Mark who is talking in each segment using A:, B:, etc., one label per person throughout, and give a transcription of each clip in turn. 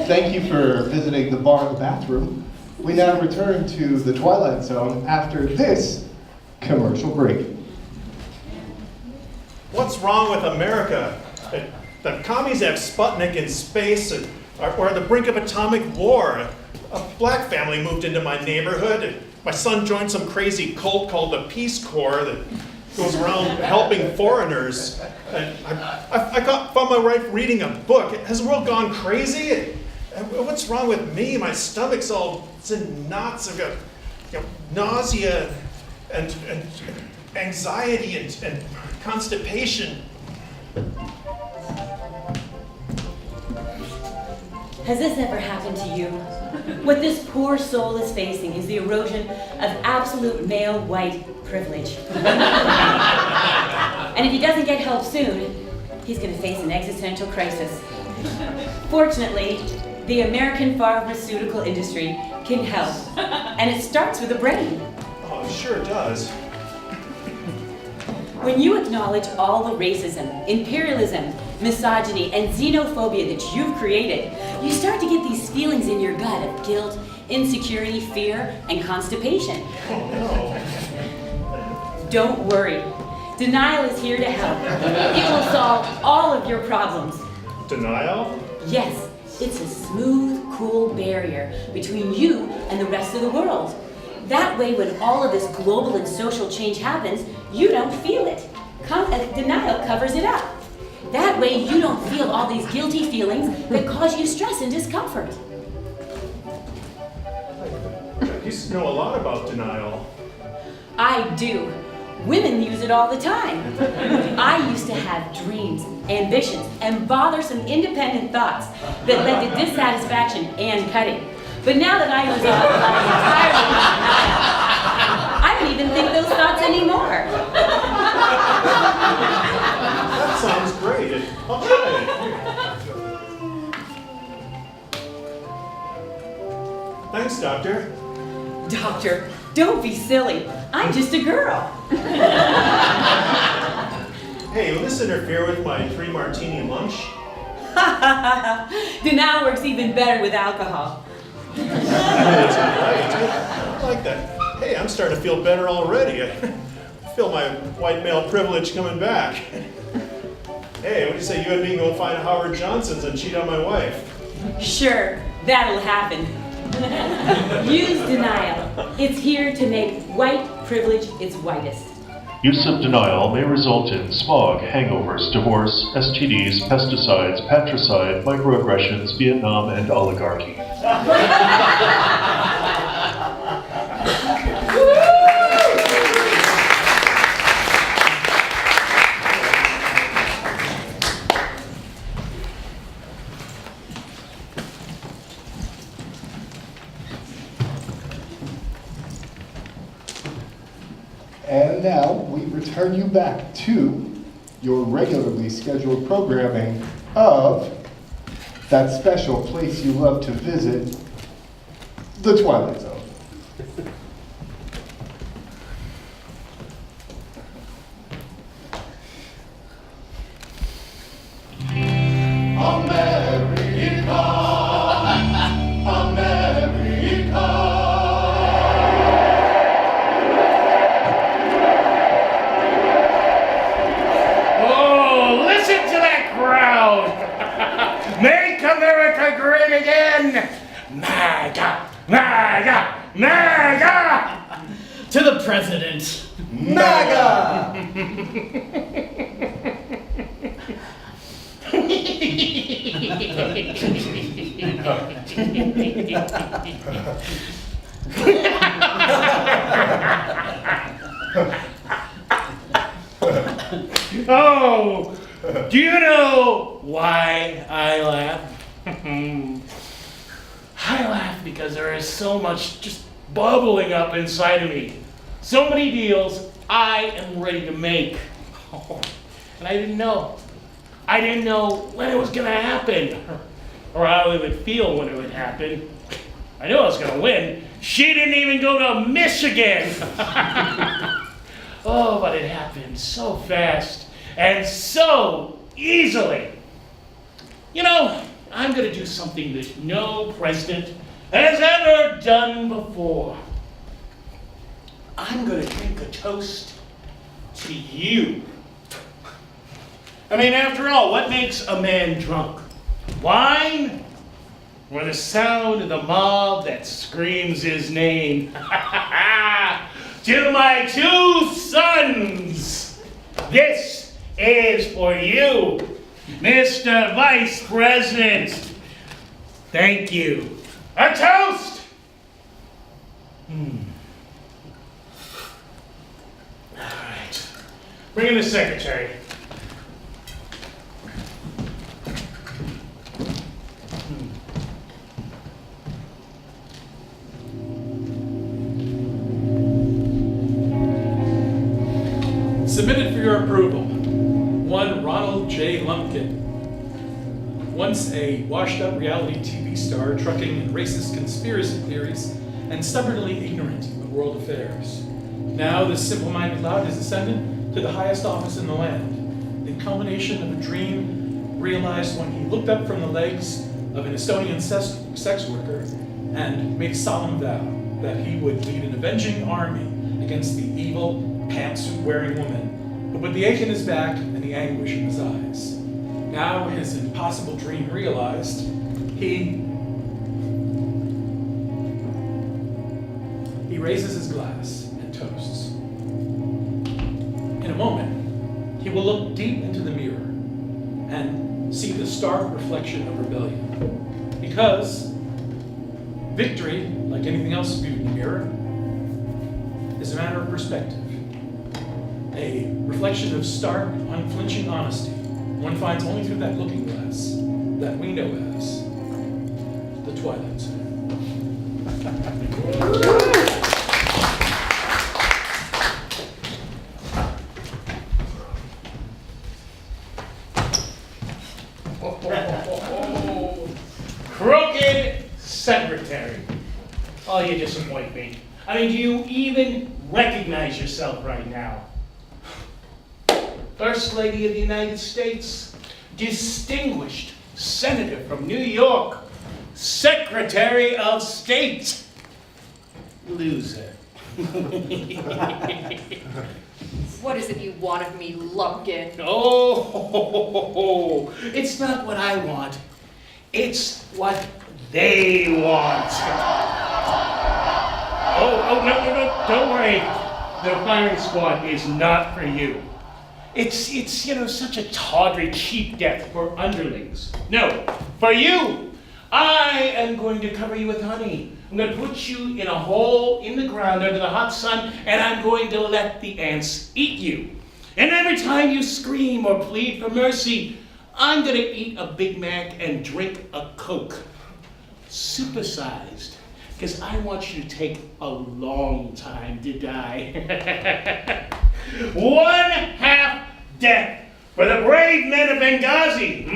A: Thank you for visiting the bar and the bathroom. We now return to the Twilight Zone after this commercial break.
B: What's wrong with America? The commies have Sputnik in space, or at the brink of atomic war. A black family moved into my neighborhood. My son joined some crazy cult called the Peace Corps that goes around helping foreigners. And I found my wife reading a book. Has the world gone crazy? What's wrong with me? My stomach's it's in knots. I've got nausea and anxiety and constipation.
C: Has this ever happened to you? What this poor soul is facing is the erosion of absolute male white privilege. And if he doesn't get help soon, he's going to face an existential crisis. Fortunately, the American pharmaceutical industry can help, and it starts with the brain.
B: Oh, it sure does.
C: When you acknowledge all the racism, imperialism, misogyny, and xenophobia that you've created, you start to get these feelings in your gut of guilt, insecurity, fear, and constipation.
B: Oh, no.
C: Don't worry. Denial is here to help. It will solve all of your problems.
B: Denial?
C: Yes, it's a smooth, cool barrier between you and the rest of the world. That way, when all of this global and social change happens, you don't feel it. Denial covers it up. That way, you don't feel all these guilty feelings that cause you stress and discomfort.
B: You know a lot about denial.
C: I do. Women use it all the time. I used to have dreams, ambitions, and bothersome independent thoughts that led to dissatisfaction and cutting. But now that I was entirely, I don't even think those thoughts anymore.
B: That sounds great. I'll try it. Thanks, Doctor.
C: Doctor, don't be silly. I'm just a girl.
B: Hey, will this interfere with my 3-martini lunch?
C: Denial works even better with alcohol.
B: That's right. I like that. Hey, I'm starting to feel better already. I feel my white male privilege coming back. Hey, what do you say you and me go find Howard Johnson's and cheat on my wife?
C: Sure, that'll happen. Use denial. It's here to make white privilege its whitest.
D: Use of denial may result in smog, hangovers, divorce, STDs, pesticides, patricide, microaggressions, Vietnam, and oligarchy.
A: And now we return you back to your regularly scheduled programming of that special place you love to visit, the Twilight Zone.
E: Make America great again! MAGA! MAGA! MAGA!
F: To the president.
A: MAGA!
E: Oh, do you know why I laugh? I laugh because there is so much just bubbling up inside of me. So many deals I am ready to make. And I didn't know. I didn't know when it was going to happen or how it would feel when it would happen. I knew I was going to win. She didn't even go to Michigan. Oh, but it happened so fast and so easily. You know, I'm going to do something that no president has ever done before. I'm going to drink a toast to you. I mean, after all, what makes a man drunk? Wine? Or the sound of the mob that screams his name? To my 2 sons, this is for you, Mr. Vice President. Thank you. A toast! All right. Bring in the secretary.
G: Submitted for your approval. One Ronald J. Lumpkin. Once a washed-up reality TV star trucking in racist conspiracy theories and stubbornly ignorant of world affairs. Now this simple-minded lout has ascended to the highest office in the land, the culmination of a dream realized when he looked up from the legs of an Estonian sex worker and made a solemn vow that he would lead an avenging army against the evil, pants-wearing woman who put the ache in his back and the anguish in his eyes. Now his impossible dream realized, he raises his glass and toasts. In a moment, he will look deep into the mirror and see the stark reflection of rebellion. Because victory, like anything else viewed in the mirror, is a matter of perspective. A reflection of stark, unflinching honesty one finds only through that looking glass that we know as the Twilight Zone.
E: Crooked secretary. Oh, you disappoint me. I mean, do you even recognize yourself right now? First Lady of the United States, distinguished senator from New York, Secretary of State. Loser.
H: What is it you want of me, Lumpkin?
E: Oh, it's not what I want. It's what they want. Oh, no, don't worry. The firing squad is not for you. It's such a tawdry, cheap death for underlings. No, for you. I am going to cover you with honey. I'm going to put you in a hole in the ground under the hot sun, and I'm going to let the ants eat you. And every time you scream or plead for mercy, I'm going to eat a Big Mac and drink a Coke. Supersized. Because I want you to take a long time to die. 1/2 death for the brave men of Benghazi,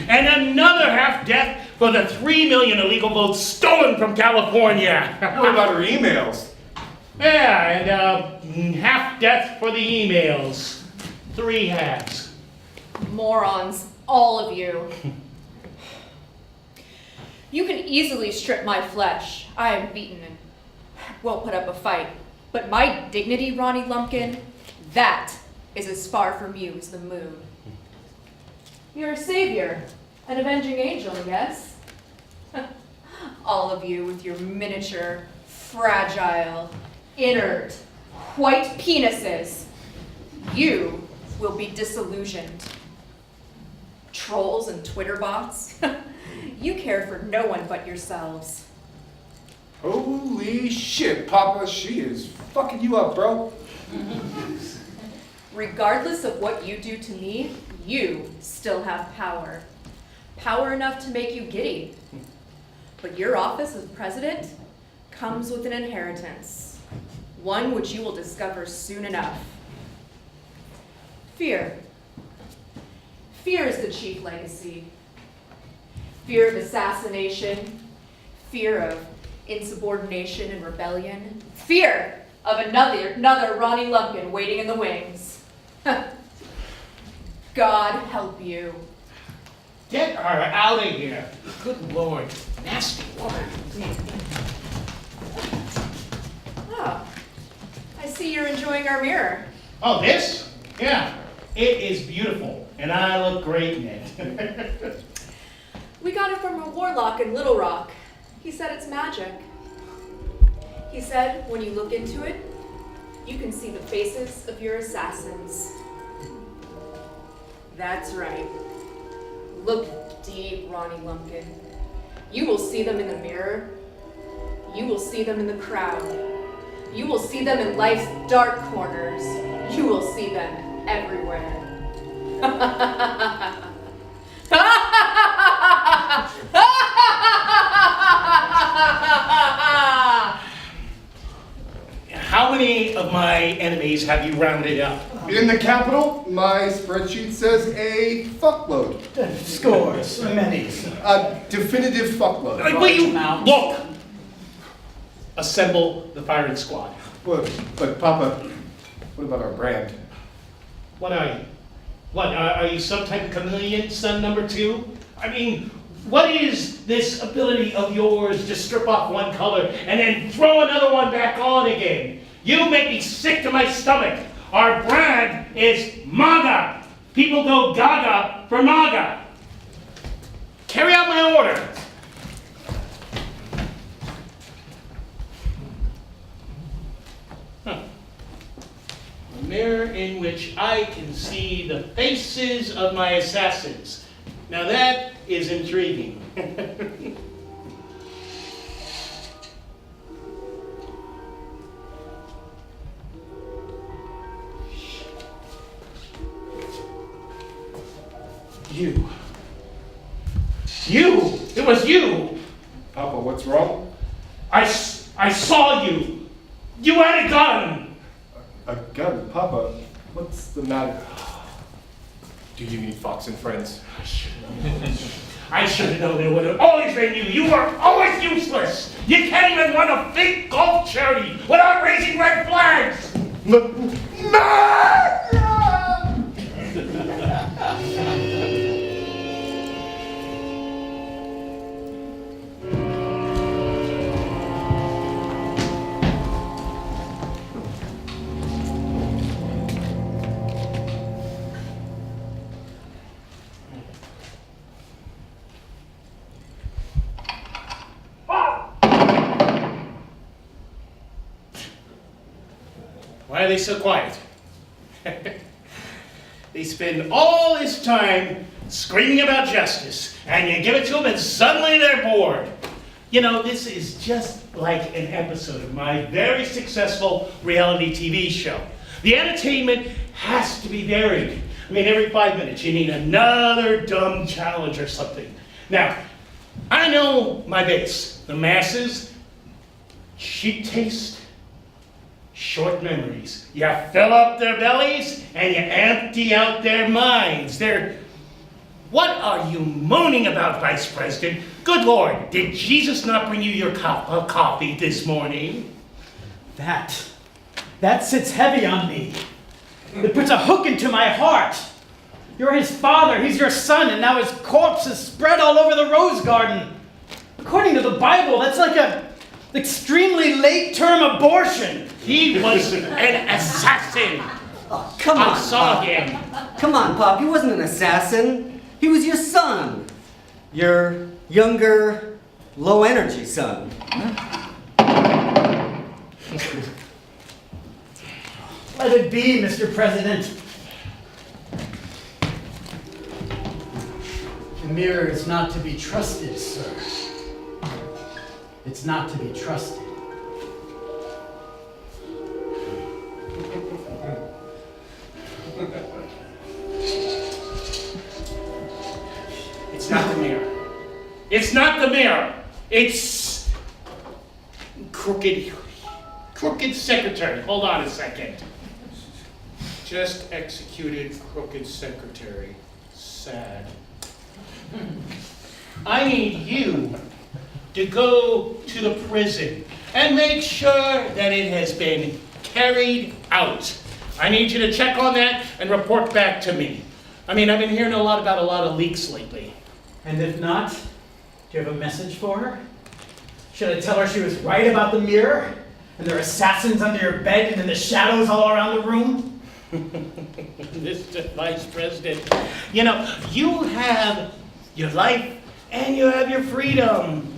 E: and another half death for the 3 million illegal votes stolen from California.
A: What about her emails?
E: Yeah, and half death for the emails. 3 halves.
H: Morons, all of you. You can easily strip my flesh. I am beaten and won't put up a fight. But my dignity, Ronnie Lumpkin, that is as far from you as the moon. You're a savior, an avenging angel, yes? All of you with your miniature, fragile, inert, white penises. You will be disillusioned. Trolls and Twitter bots. You care for no one but yourselves.
A: Holy shit, Papa, she is fucking you up, bro.
H: Regardless of what you do to me, you still have power. Power enough to make you giddy. But your office as president comes with an inheritance. One which you will discover soon enough. Fear. Fear is the chief legacy. Fear of assassination, fear of insubordination and rebellion, fear of another Ronnie Lumpkin waiting in the wings. God help you.
E: Get her out of here. Good Lord. Nasty woman.
H: Ah, I see you're enjoying our mirror.
E: Oh, this? Yeah. It is beautiful, and I look great in it.
H: We got it from a warlock in Little Rock. He said it's magic. He said when you look into it, you can see the faces of your assassins. That's right. Look deep, Ronnie Lumpkin. You will see them in the mirror. You will see them in the crowd. You will see them in life's dark corners. You will see them everywhere.
E: How many of my enemies have you rounded up?
A: In the capital, my spreadsheet says a fuckload.
F: Scores, many's.
A: A definitive fuckload.
E: Will you
F: Mount.
E: look? Assemble the firing squad.
A: But Papa, what about our brand?
E: What are you? What, are you some type of chameleon, son number 2? I mean, what is this ability of yours to strip off one color and then throw another one back on again? You make me sick to my stomach. Our brand is MAGA. People go gaga for MAGA. Carry out my order. A mirror in which I can see the faces of my assassins. Now that is intriguing. You! It was you!
A: Papa, what's wrong?
E: I saw you! You had a gun!
A: A gun, Papa. What's the matter? Do you need Fox and Friends?
E: I should have known it would have always been you. You are always useless. You can't even run a fake golf charity without raising red flags. Why are they so quiet? They spend all this time screaming about justice, and you give it to them and suddenly they're bored. You know, this is just like an episode of my very successful reality TV show. The entertainment has to be varied. I mean, every 5 minutes you need another dumb challenge or something. Now, I know my base. The masses, cheap taste, short memories. You fill up their bellies and you empty out their minds. What are you moaning about, Vice President? Good Lord, did Jesus not bring you your cup of coffee this morning?
F: That sits heavy on me. It puts a hook into my heart. You're his father, he's your son, and now his corpse is spread all over the rose garden. According to the Bible, that's like an extremely late-term abortion.
E: He was an assassin.
I: Oh, come on,
E: I saw
I: Pop.
E: him.
I: Come on, Pop. He wasn't an assassin. He was your son. Your younger, low-energy son.
F: Let it be, Mr. President. The mirror is not to be trusted, sir. It's not to be trusted.
E: It's not the mirror. It's not the mirror. It's crooked secretary. Hold on a second. Just executed crooked secretary. Sad. I need you to go to the prison and make sure that it has been carried out. I need you to check on that and report back to me. I mean, I've been hearing a lot about a lot of leaks lately.
F: And if not, do you have a message for her? Should I tell her she was right about the mirror? And there are assassins under your bed and in the shadows all around the room?
E: Mr. Vice President, you know, you have your life and you have your freedom.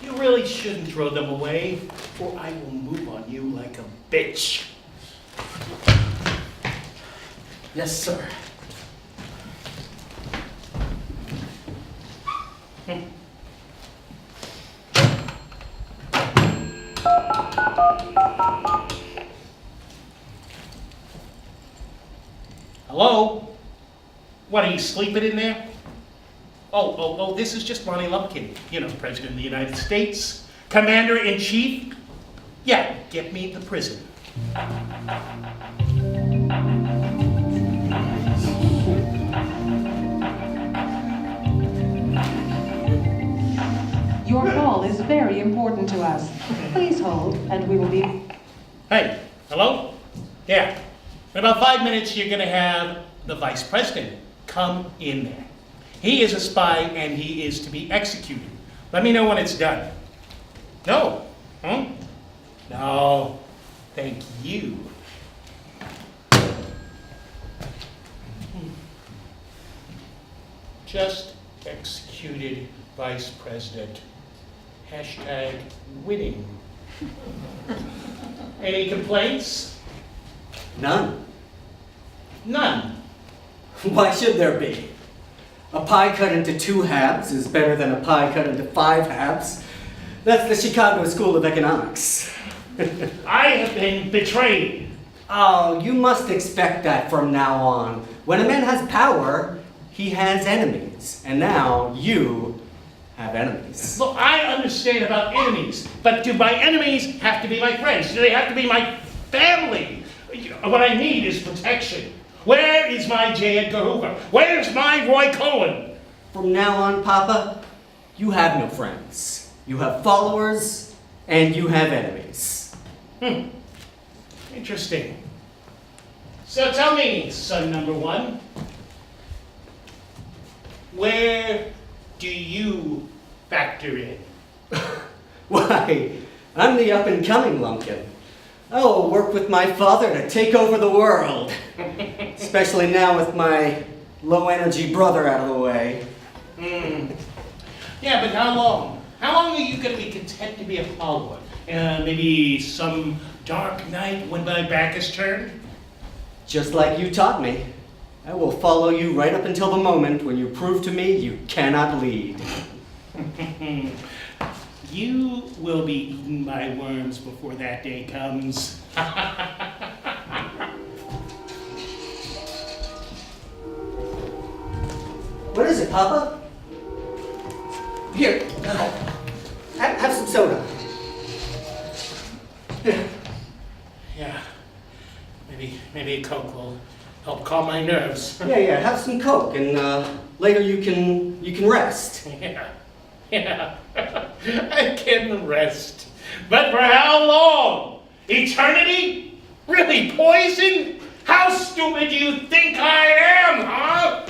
E: You really shouldn't throw them away, or I will move on you like a bitch.
F: Yes, sir.
E: Hello? What, are you sleeping in there? Oh, this is just Ronnie Lumpkin, you know, President of the United States, Commander-in-Chief. Yeah, get me to prison.
J: Your call is very important to us. Please hold, and we will be...
E: Hey, hello? Yeah. In about 5 minutes, you're gonna have the Vice President come in there. He is a spy, and he is to be executed. Let me know when it's done. No? No. Thank you. Just executed Vice President. Hashtag winning. Any complaints?
I: None.
E: None.
I: Why should there be? A pie cut into 2 halves is better than a pie cut into 5 halves. That's the Chicago School of Economics.
E: I have been betrayed.
I: Oh, you must expect that from now on. When a man has power, he has enemies. And now you have enemies.
E: Look, I understand about enemies, but do my enemies have to be my friends? Do they have to be my family? What I need is protection. Where is my J. Edgar Hoover? Where's my Roy Cohen?
I: From now on, Papa, you have no friends. You have followers, and you have enemies.
E: Interesting. So tell me, son number 1, where do you factor in?
I: Why, I'm the up-and-coming Lumpkin. I will work with my father to take over the world. Especially now with my low-energy brother out of the way.
E: Yeah, but how long? How long are you going to be content to be a follower? Maybe some dark night when my back is turned?
I: Just like you taught me. I will follow you right up until the moment when you prove to me you cannot lead.
E: You will be eaten by worms before that day comes.
I: What is it, Papa? Here, have some soda.
E: Yeah, maybe a Coke will help calm my nerves.
I: Yeah, have some Coke, and later you can rest.
E: Yeah, I can rest. But for how long? Eternity? Really, poison? How stupid do you think I am, huh?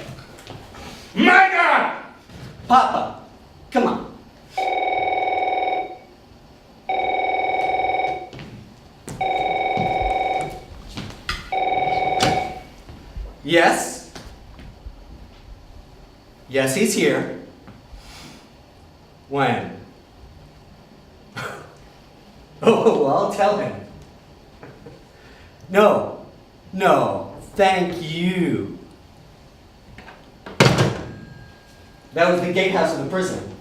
E: My God!
I: Papa, come on. Yes? Yes, he's here. When? Oh, I'll tell him. No, thank you. That was the gatehouse of the prison.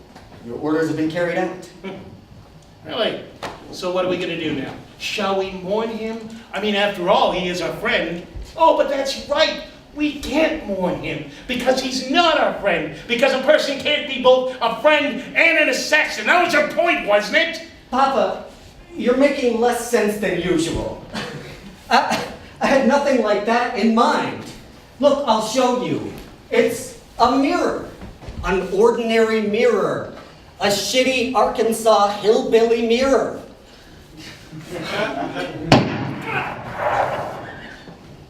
I: Your orders have been carried out.
E: Really? So what are we going to do now? Shall we mourn him? I mean, after all, he is our friend. Oh, but that's right. We can't mourn him because he's not our friend. Because a person can't be both a friend and an assassin. That was your point, wasn't it?
I: Papa, you're making less sense than usual. I had nothing like that in mind. Look, I'll show you. It's a mirror. An ordinary mirror. A shitty Arkansas hillbilly mirror.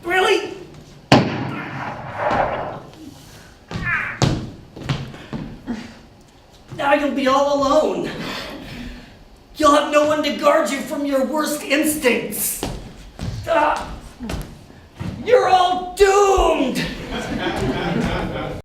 E: Really?
I: Now you'll be all alone. You'll have no one to guard you from your worst instincts. You're all